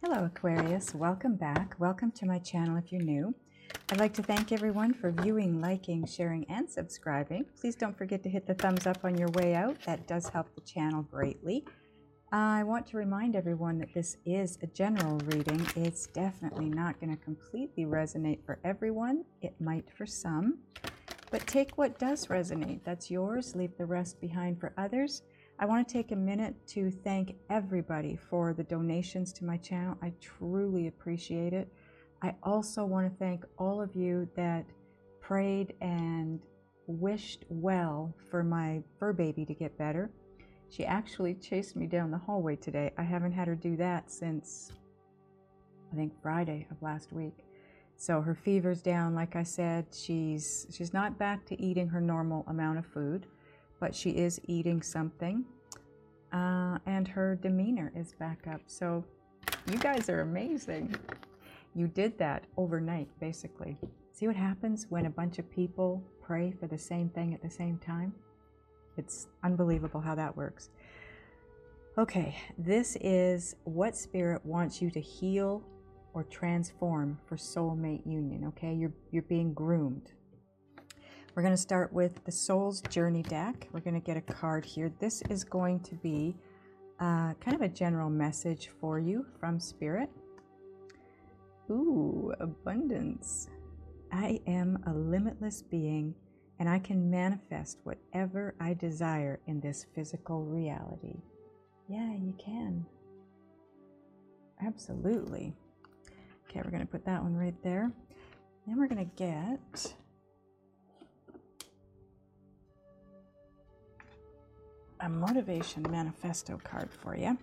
Hello Aquarius, welcome back. Welcome to my channel if you're new. I'd like to thank everyone for viewing, liking, sharing, and subscribing. Please don't forget to hit the thumbs up on your way out. That does help the channel greatly. I want to remind everyone that this is a general reading. It's definitely not going to completely resonate for everyone. It might for some, but take what does resonate. That's yours. Leave the rest behind for others. I want to take a minute to thank everybody for the donations to my channel. I truly appreciate it. I also want to thank all of you that prayed and wished well for my fur baby to get better. She actually chased me down the hallway today. I haven't had her do that since, I think, Friday of last week. So her fever's down, like I said. She's not back to eating her normal amount of food, but she is eating something, and her demeanor is back up. So you guys are amazing. You did that overnight, basically. See what happens when a bunch of people pray for the same thing at the same time? It's unbelievable how that works. Okay, this is what Spirit wants you to heal or transform for soulmate union, okay? You're being groomed. We're going to start with the Soul's Journey deck. We're going to get a card here. This is going to be kind of a general message for you from Spirit. Ooh, abundance. I am a limitless being, and I can manifest whatever I desire in this physical reality. Yeah, you can. Absolutely. Okay, we're going to put that one right there. Then we're going to get a motivation manifesto card for you.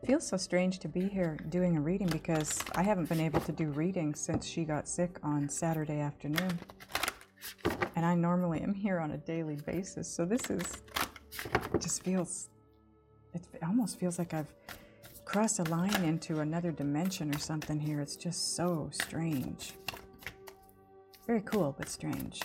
Feels so strange to be here doing a reading because I haven't been able to do readings since she got sick on Saturday afternoon. And I normally am here on a daily basis. So this just feels, it almost feels like I've crossed a line into another dimension or something here. It's just so strange. Very cool, but strange.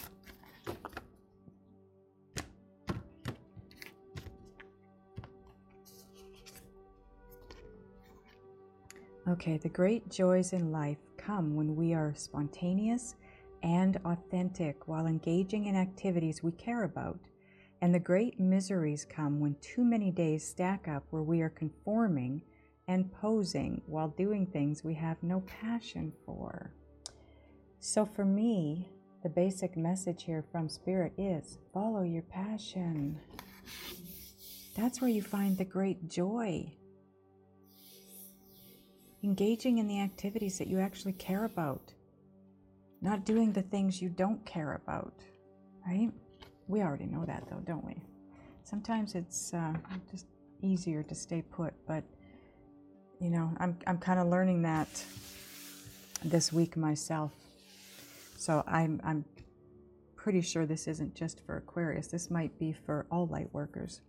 Okay, the great joys in life come when we are spontaneous and authentic while engaging in activities we care about. And the great miseries come when too many days stack up where we are conforming and posing while doing things we have no passion for. So for me, the basic message here from Spirit is follow your passion. That's where you find the great joy. Engaging in the activities that you actually care about. Not doing the things you don't care about, right? We already know that though, don't we? Sometimes it's just easier to stay put, but you know, I'm kind of learning that this week myself. So I'm pretty sure this isn't just for Aquarius. This might be for all light workers.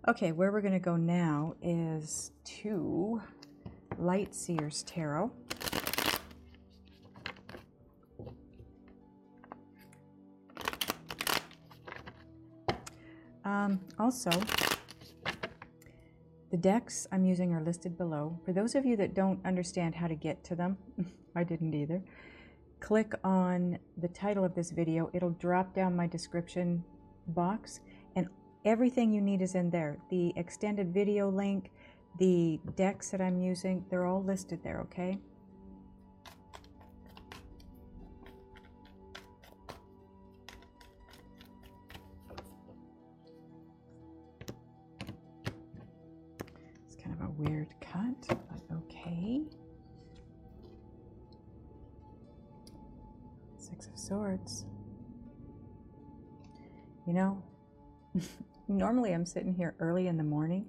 Okay, where we're going to go now is to Light Seers Tarot. Also, the decks I'm using are listed below. For those of you that don't understand how to get to them, I didn't either, click on the title of this video. It'll drop down my description box, and everything you need is in there. The extended video link, the decks that I'm using, they're all listed there, okay? It's kind of a weird cut, but okay. Six of Swords. You know, normally I'm sitting here early in the morning,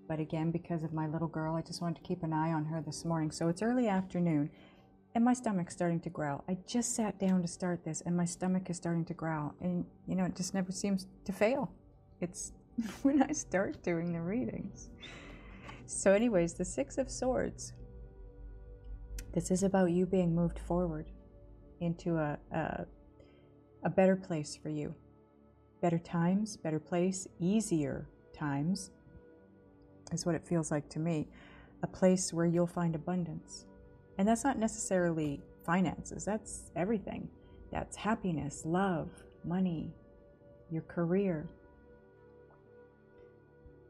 but again, because of my little girl, I just wanted to keep an eye on her this morning. So it's early afternoon, and my stomach's starting to growl. I just sat down to start this, and my stomach is starting to growl. And, you know, it just never seems to fail. It's when I start doing the readings. So anyways, the Six of Swords. This is about you being moved forward into a better place for you. Better times, better place, easier times is what it feels like to me. a place where you'll find abundance. And that's not necessarily finances, that's everything. That's happiness, love, money, your career.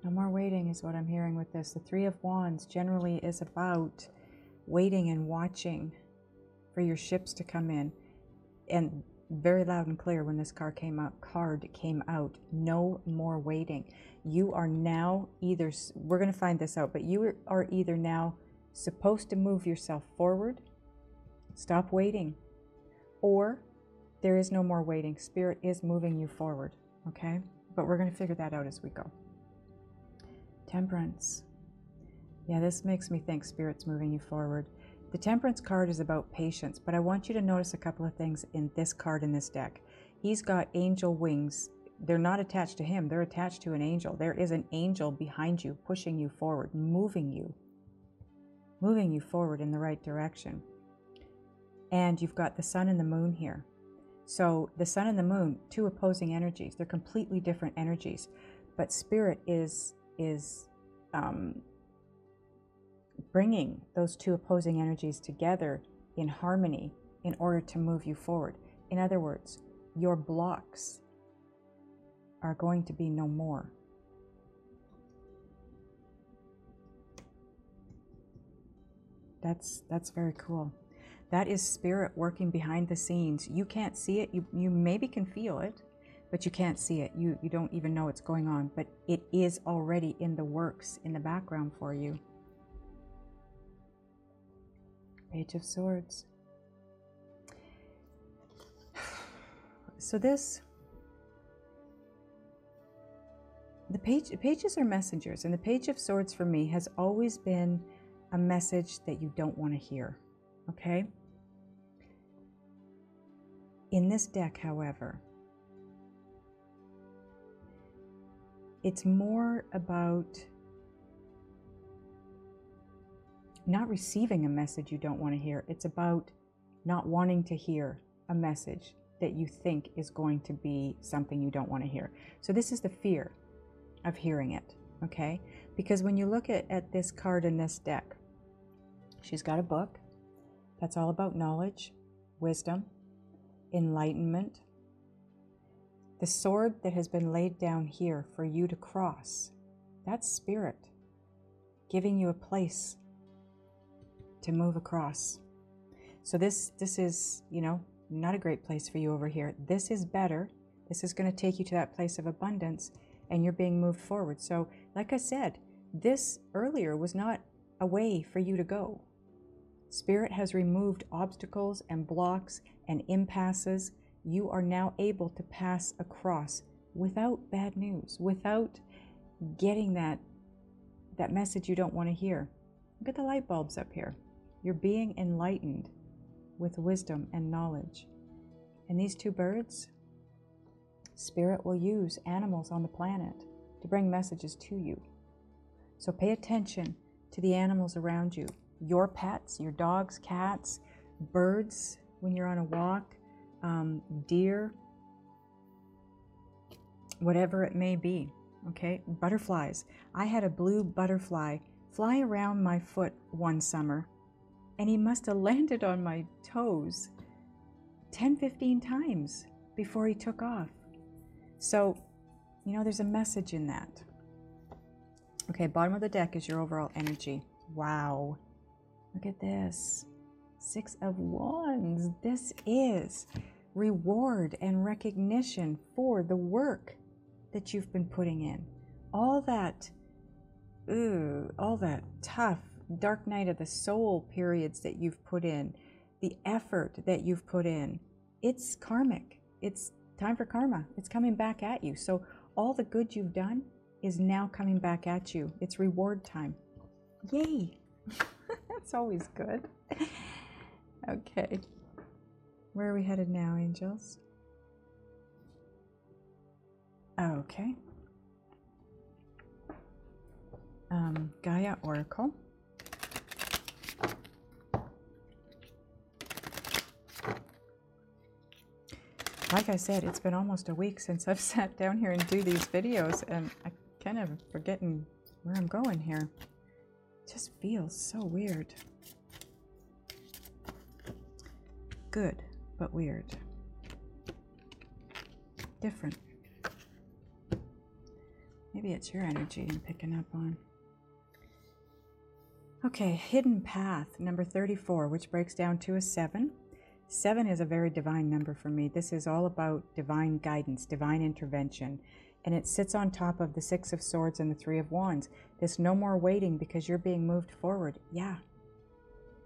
No more waiting is what I'm hearing with this. The Three of Wands generally is about waiting and watching for your ships to come in. And very loud and clear when this card came out, no more waiting. You are now either, we're going to find this out, but you are either now supposed to move yourself forward, stop waiting, or there is no more waiting. Spirit is moving you forward, okay? But we're going to figure that out as we go. Temperance. Yeah, this makes me think Spirit's moving you forward. The Temperance card is about patience, but I want you to notice a couple of things in this card in this deck. He's got angel wings. They're not attached to him. They're attached to an angel. There is an angel behind you, pushing you forward, moving you forward in the right direction. And you've got the sun and the moon here. So the sun and the moon, two opposing energies. They're completely different energies, but Spirit is bringing those two opposing energies together in harmony in order to move you forward. In other words, your blocks are going to be no more. That's very cool. That is Spirit working behind the scenes. You can't see it. You maybe can feel it, but you can't see it. You don't even know what's going on, but it is already in the works, in the background for you. Page of Swords. So the pages are messengers, and the Page of Swords for me has always been a message that you don't want to hear, okay? In this deck, however, it's more about not receiving a message you don't want to hear. It's about not wanting to hear a message that you think is going to be something you don't want to hear. So this is the fear of hearing it, okay? Because when you look at this card in this deck, she's got a book that's all about knowledge, wisdom, enlightenment. The sword that has been laid down here for you to cross, that's Spirit giving you a place to move across. So this is, you know, not a great place for you over here. This is better. This is going to take you to that place of abundance, and you're being moved forward. So like I said, this earlier was not a way for you to go. Spirit has removed obstacles and blocks and impasses. You are now able to pass across without bad news, without getting that message you don't want to hear. Look at the light bulbs up here. You're being enlightened with wisdom and knowledge. And these two birds, Spirit will use animals on the planet to bring messages to you. So pay attention to the animals around you. Your pets, your dogs, cats, birds when you're on a walk, deer, whatever it may be, okay? Butterflies. I had a blue butterfly fly around my foot one summer, and he must have landed on my toes 10-15 times before he took off. So, you know, there's a message in that. Okay, bottom of the deck is your overall energy. Wow. Look at this. 6 of Wands. This is reward and recognition for the work that you've been putting in. All that tough, dark night of the soul periods that you've put in, the effort that you've put in, it's karmic. It's time for karma. It's coming back at you. So all the good you've done is now coming back at you. It's reward time. Yay. That's always good. Okay. Where are we headed now, angels? Okay. Gaia Oracle. Like I said, it's been almost a week since I've sat down here and do these videos, and I kind of forgetting where I'm going here. Just feels so weird. Good, but weird. Different. Maybe it's your energy I'm picking up on. Okay, hidden path, number 34, which breaks down to a 7. 7 is a very divine number for me. This is all about divine guidance, divine intervention. And it sits on top of the 6 of Swords and the 3 of Wands. This no more waiting because you're being moved forward. Yeah.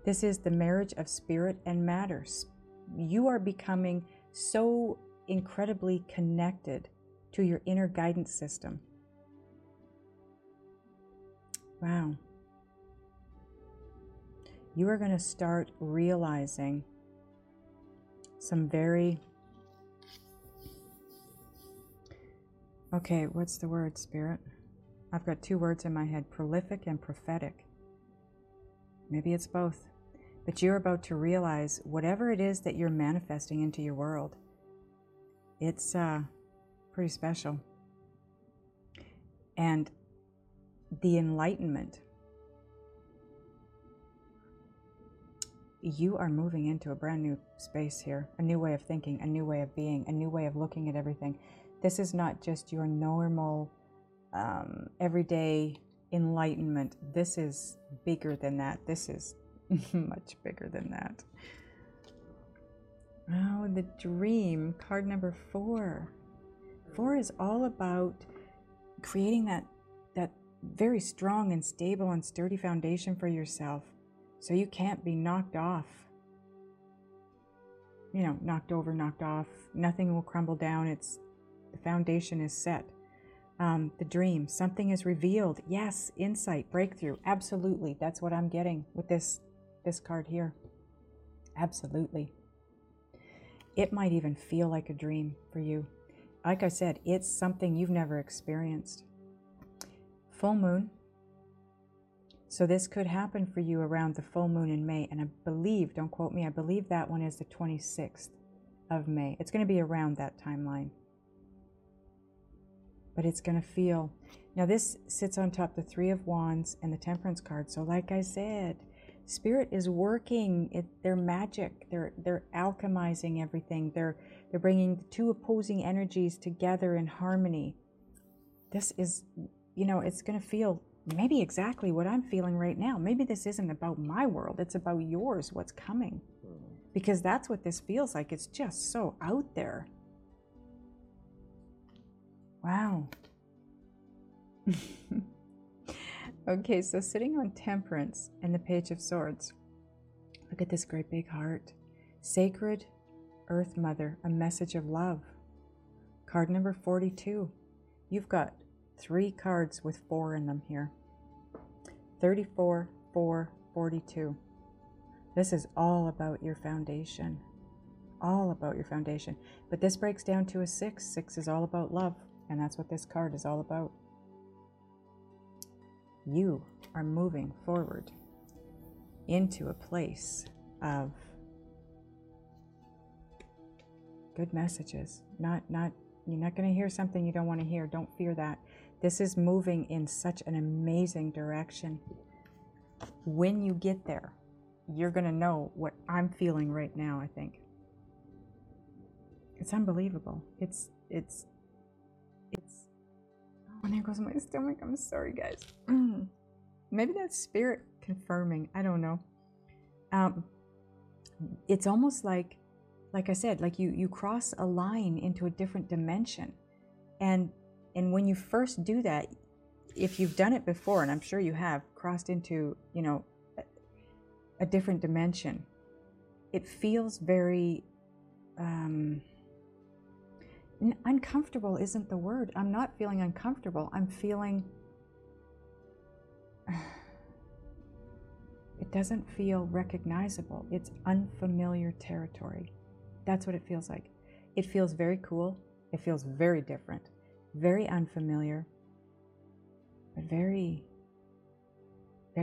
This is the marriage of spirit and matter. You are becoming so incredibly connected to your inner guidance system. Wow. You are going to start realizing some very... Okay, what's the word, Spirit? I've got 2 words in my head, prolific and prophetic. Maybe it's both. But you're about to realize whatever it is that you're manifesting into your world, it's pretty special. And the enlightenment, you are moving into a brand new space here, a new way of thinking, a new way of being, a new way of looking at everything. This is not just your normal, everyday enlightenment. This is bigger than that. This is much bigger than that. Oh, the dream, card number 4. 4 is all about creating that very strong and stable and sturdy foundation for yourself, so you can't be knocked off. You know, knocked over, knocked off. Nothing will crumble down. The foundation is set. The dream, something is revealed. Yes, insight, breakthrough. Absolutely. That's what I'm getting with this card here. Absolutely. It might even feel like a dream for you. Like I said, it's something you've never experienced. Full moon. So this could happen for you around the full moon in May. And I believe, don't quote me, I believe that one is the 26th of May. It's going to be around that timeline. But it's going to feel... Now this sits on top the 3 of Wands and the Temperance card. So like I said, Spirit is working. They're magic. They're alchemizing everything. They're bringing the 2 opposing energies together in harmony. This is, you know, it's going to feel maybe exactly what I'm feeling right now. Maybe this isn't about my world. It's about yours, what's coming. Because that's what this feels like. It's just so out there. Wow. Okay, so sitting on Temperance and the Page of Swords, look at this great big heart. Sacred Earth Mother, a message of love. Card number 42. You've got 3 cards with 4 in them here. 34, 4, 42. This is all about your foundation. All about your foundation. But this breaks down to a 6. 6 is all about love. And that's what this card is all about. You are moving forward into a place of good messages. You're not going to hear something you don't want to hear. Don't fear that. This is moving in such an amazing direction. When you get there, you're going to know what I'm feeling right now, I think. It's unbelievable. It's oh, there goes my stomach. I'm sorry, guys. Maybe that's Spirit confirming. I don't know. It's almost like I said, like you cross a line into a different dimension. And when you first do that, if you've done it before, and I'm sure you have, crossed into, you know, a different dimension, it feels very... uncomfortable isn't the word. I'm not feeling uncomfortable. I'm feeling... It doesn't feel recognizable. It's unfamiliar territory. That's what it feels like. It feels very cool. It feels very different. Very unfamiliar. But very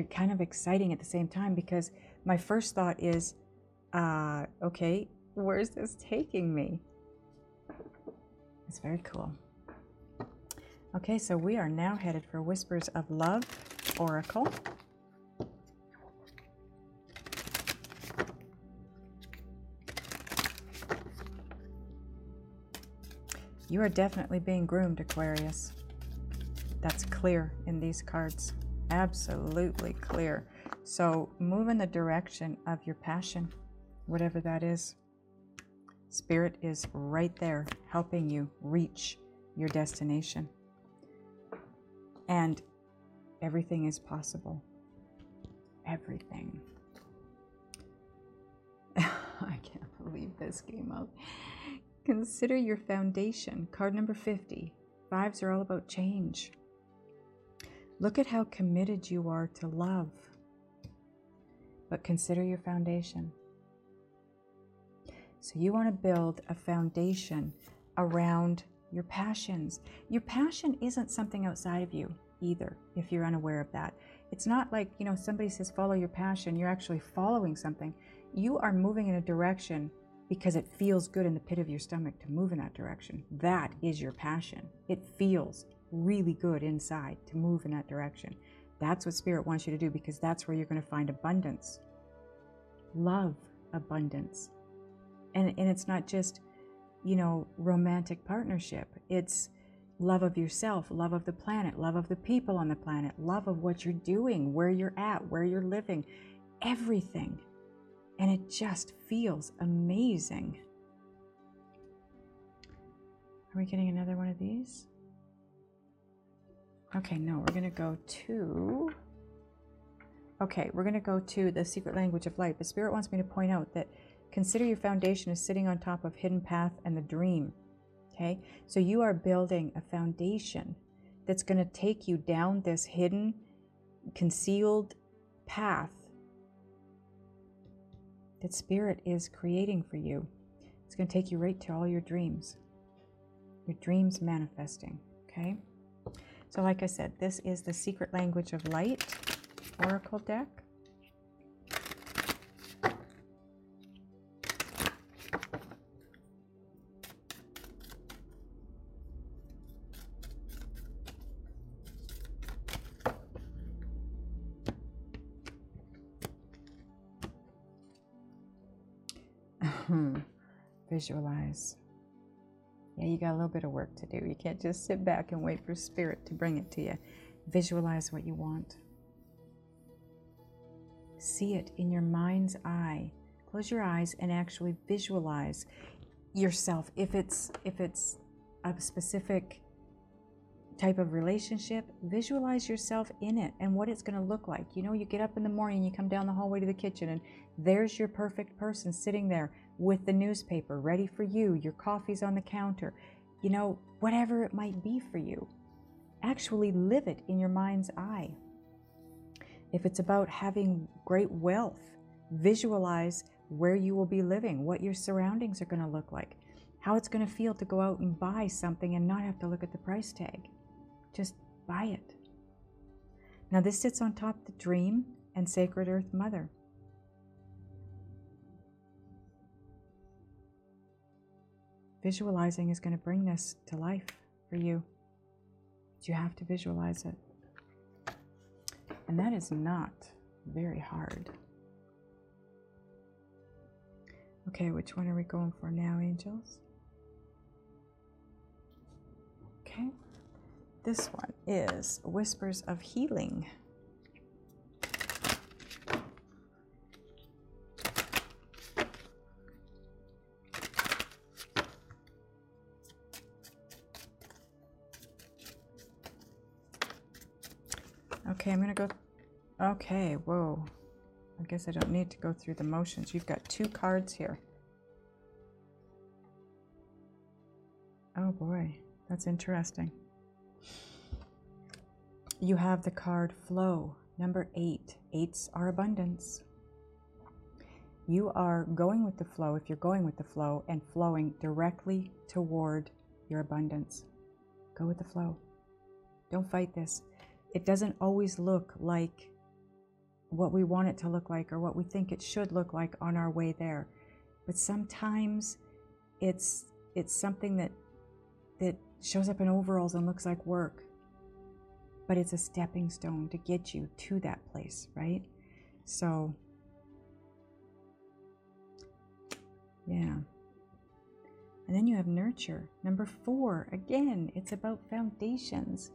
kind of exciting at the same time, because my first thought is, okay, where's this taking me? It's very cool. Okay, so we are now headed for Whispers of Love Oracle. You are definitely being groomed, Aquarius. That's clear in these cards. Absolutely clear. So move in the direction of your passion, whatever that is. Spirit is right there helping you reach your destination. And everything is possible. Everything. I can't believe this came out. Consider your foundation. Card number 50. Fives are all about change. Look at how committed you are to love. But consider your foundation. So you want to build a foundation around your passions. Your passion isn't something outside of you either, if you're unaware of that. It's not like, you know, somebody says follow your passion. You're actually following something. You are moving in a direction because it feels good in the pit of your stomach to move in that direction. That is your passion. It feels really good inside to move in that direction. That's what Spirit wants you to do, because that's where you're going to find abundance. Love abundance. And it's not just, you know, romantic partnership. It's love of yourself, love of the planet, love of the people on the planet, love of what you're doing, where you're at, where you're living, everything. And it just feels amazing. Are we getting another one of these? Okay, no, we're going to go to... Okay, we're going to go to the secret language of light. But Spirit wants me to point out that consider your foundation as sitting on top of hidden path and the dream. Okay, so you are building a foundation that's going to take you down this hidden, concealed path that Spirit is creating for you. It's going to take you right to all your dreams manifesting. Okay, so like I said, this is the Secret Language of Light Oracle deck. Visualize. Yeah, you got a little bit of work to do. You can't just sit back and wait for Spirit to bring it to you. Visualize what you want. See it in your mind's eye. Close your eyes and actually visualize yourself. If it's a specific type of relationship, visualize yourself in it and what it's going to look like. You know, you get up in the morning, you come down the hallway to the kitchen, and there's your perfect person sitting there with the newspaper ready for you. Your coffee's on the counter. You know, whatever it might be for you. Actually live it in your mind's eye. If it's about having great wealth, visualize where you will be living, what your surroundings are going to look like, how it's going to feel to go out and buy something and not have to look at the price tag. Just buy it. Now this sits on top of the Dream and Sacred Earth Mother. Visualizing is going to bring this to life for you. But you have to visualize it. And that is not very hard. Okay, which one are we going for now, angels? Okay, this one is Whispers of Healing. Okay, I'm going to go... Okay, whoa. I guess I don't need to go through the motions. You've got two cards here. Oh boy, that's interesting. You have the card Flow, number 8. 8s are abundance. You are going with the flow, if you're going with the flow, and flowing directly toward your abundance. Go with the flow. Don't fight this. It doesn't always look like what we want it to look like or what we think it should look like on our way there. But sometimes it's something that shows up in overalls and looks like work. But it's a stepping stone to get you to that place, right? So, yeah. And then you have nurture. Number 4, again, it's about foundations.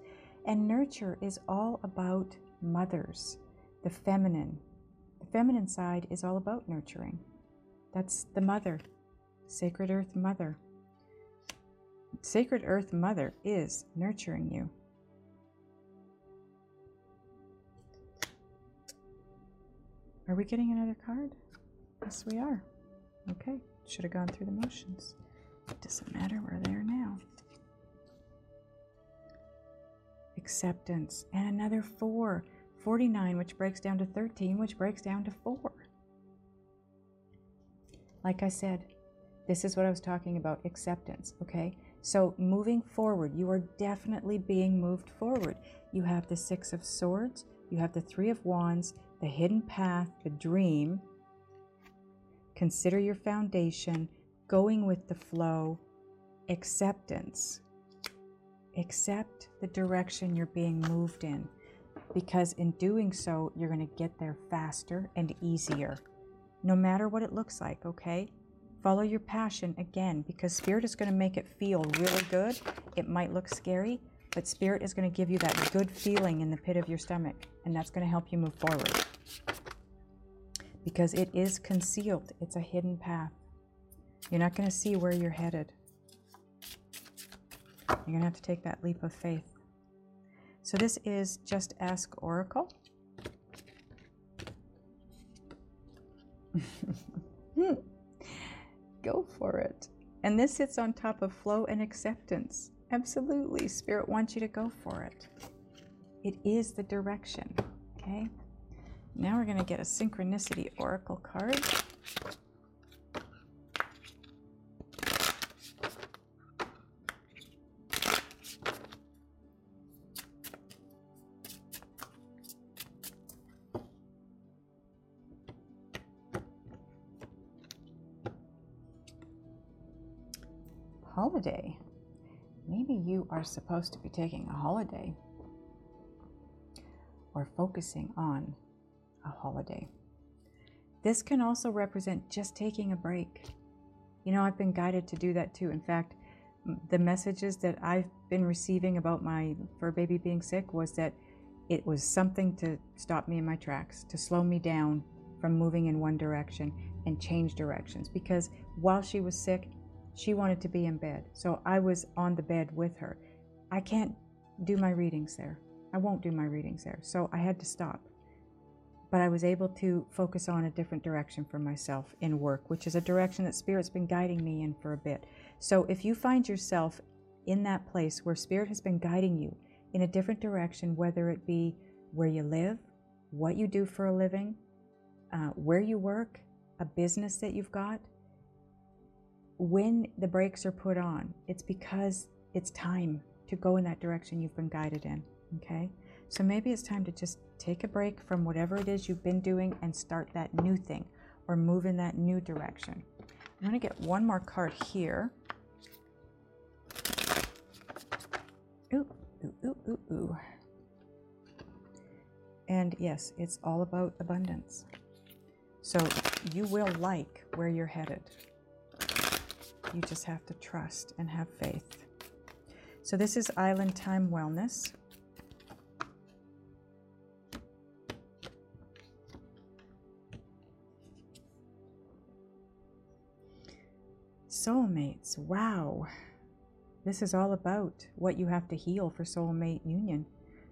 And nurture is all about mothers, the feminine. The feminine side is all about nurturing. That's the mother, Sacred Earth Mother. Sacred Earth Mother is nurturing you. Are we getting another card? Yes, we are. Okay, should have gone through the motions. It doesn't matter, we're there now. Acceptance, and another 4. 49, which breaks down to 13, which breaks down to 4. Like I said, this is what I was talking about, acceptance, okay? So moving forward, you are definitely being moved forward. You have the 6 of Swords, you have the 3 of Wands, the hidden path, the dream. Consider your foundation, going with the flow, acceptance. Accept the direction you're being moved in, because in doing so, you're going to get there faster and easier, no matter what it looks like, okay? Follow your passion again, because Spirit is going to make it feel really good. It might look scary, but Spirit is going to give you that good feeling in the pit of your stomach, and that's going to help you move forward. Because it is concealed. It's a hidden path. You're not going to see where you're headed. You're going to have to take that leap of faith. So this is Just Ask Oracle. Go for it. And this sits on top of flow and acceptance. Absolutely. Spirit wants you to go for it. It is the direction. Okay. Now we're going to get a Synchronicity Oracle card. Holiday. Maybe you are supposed to be taking a holiday or focusing on a holiday. This can also represent just taking a break. You know, I've been guided to do that too. In fact, the messages that I've been receiving about my fur baby being sick was that it was something to stop me in my tracks, to slow me down from moving in one direction and change directions. Because while she was sick, she wanted to be in bed. So I was on the bed with her. I can't do my readings there. I won't do my readings there. So I had to stop. But I was able to focus on a different direction for myself in work, which is a direction that Spirit's been guiding me in for a bit. So if you find yourself in that place where Spirit has been guiding you in a different direction, whether it be where you live, what you do for a living, where you work, a business that you've got, when the brakes are put on, it's because it's time to go in that direction you've been guided in, okay? So maybe it's time to just take a break from whatever it is you've been doing and start that new thing or move in that new direction. I'm going to get one more card here. Ooh, ooh, ooh, ooh, ooh. And yes, it's all about abundance. So you will like where you're headed. You just have to trust and have faith. So this is Island Time Wellness. Soulmates, wow. This is all about what you have to heal for soulmate union.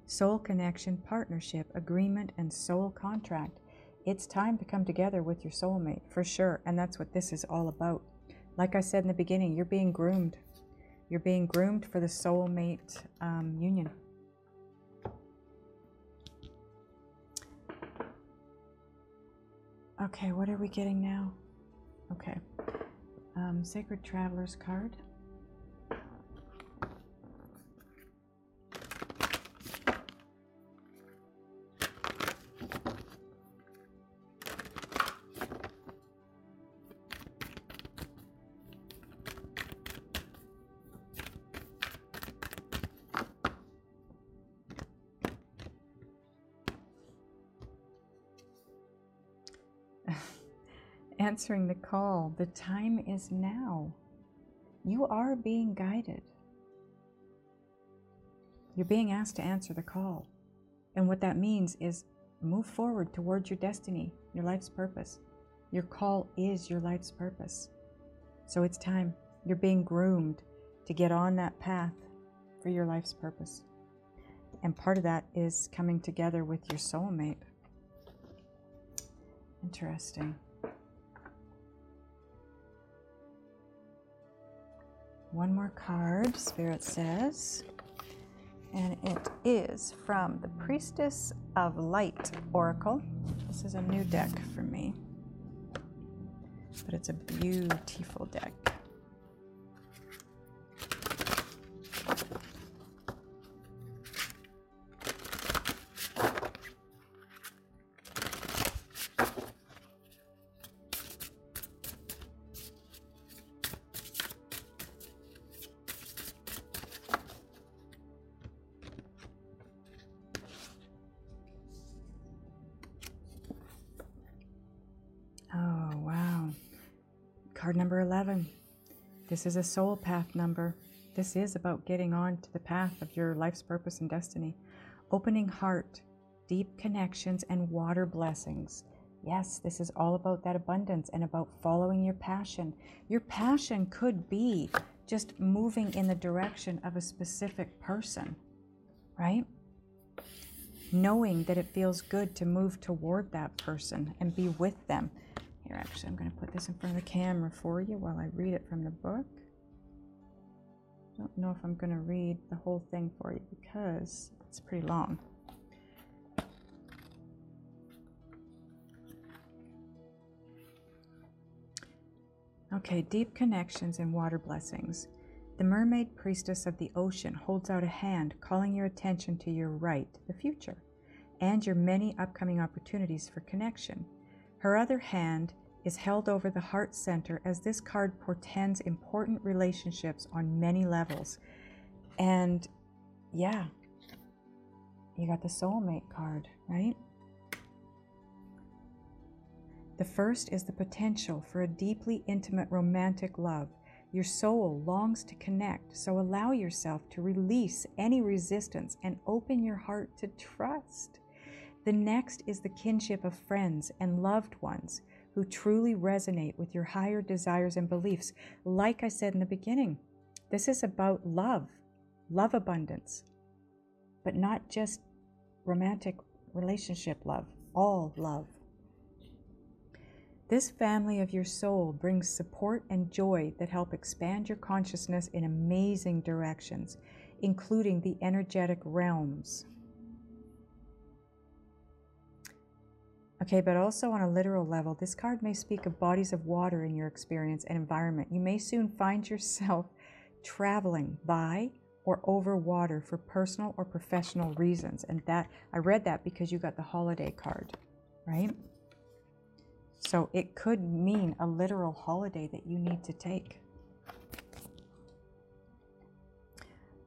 Soul connection, partnership, agreement, and soul contract. It's time to come together with your soulmate, for sure. And that's what this is all about. Like I said in the beginning, you're being groomed. You're being groomed for the soulmate union. Okay, what are we getting now? Okay. Sacred Traveler's card. Answering the call. The time is now. You are being guided. You're being asked to answer the call. And what that means is move forward towards your destiny, your life's purpose. Your call is your life's purpose. So it's time. You're being groomed to get on that path for your life's purpose. And part of that is coming together with your soulmate. Interesting. One more card, Spirit says. And it is from the Priestess of Light Oracle. This is a new deck for me, but it's a beautiful deck. Oh, wow. Card number 11. This is a soul path number. This is about getting on to the path of your life's purpose and destiny. Opening heart, deep connections, and water blessings. Yes, this is all about that abundance and about following your passion. Your passion could be just moving in the direction of a specific person, right? Knowing that it feels good to move toward that person and be with them. Here, actually, I'm going to put this in front of the camera for you while I read it from the book. Don't know if I'm going to read the whole thing for you because it's pretty long. Okay, deep connections and water blessings. The mermaid priestess of the ocean holds out a hand, calling your attention to your right, the future, and your many upcoming opportunities for connection. Her other hand is held over the heart center as this card portends important relationships on many levels. And yeah, you got the soulmate card, right? The first is the potential for a deeply intimate romantic love. Your soul longs to connect, so allow yourself to release any resistance and open your heart to trust. The next is the kinship of friends and loved ones who truly resonate with your higher desires and beliefs. Like I said in the beginning, this is about love, love abundance, but not just romantic relationship love, all love. This family of your soul brings support and joy that help expand your consciousness in amazing directions, including the energetic realms. Okay, but also on a literal level, this card may speak of bodies of water in your experience and environment. You may soon find yourself traveling by or over water for personal or professional reasons. And that, I read that because you got the holiday card, right? So it could mean a literal holiday that you need to take.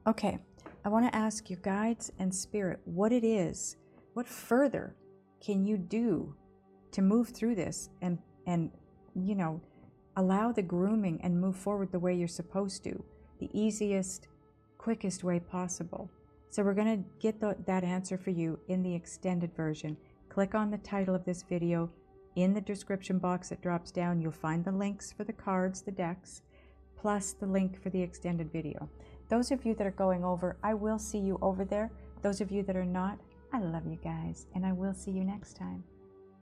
Okay, I want to ask your guides and spirit what it is, what further can you do to move through this and you know, allow the grooming and move forward the way you're supposed to, the easiest, quickest way possible. So we're going to get that answer for you in the extended version. Click on the title of this video. In the description box that drops down, you'll find the links for the cards, the decks, plus the link for the extended video. Those of you that are going over, I will see you over there. Those of you that are not, I love you guys, and I will see you next time.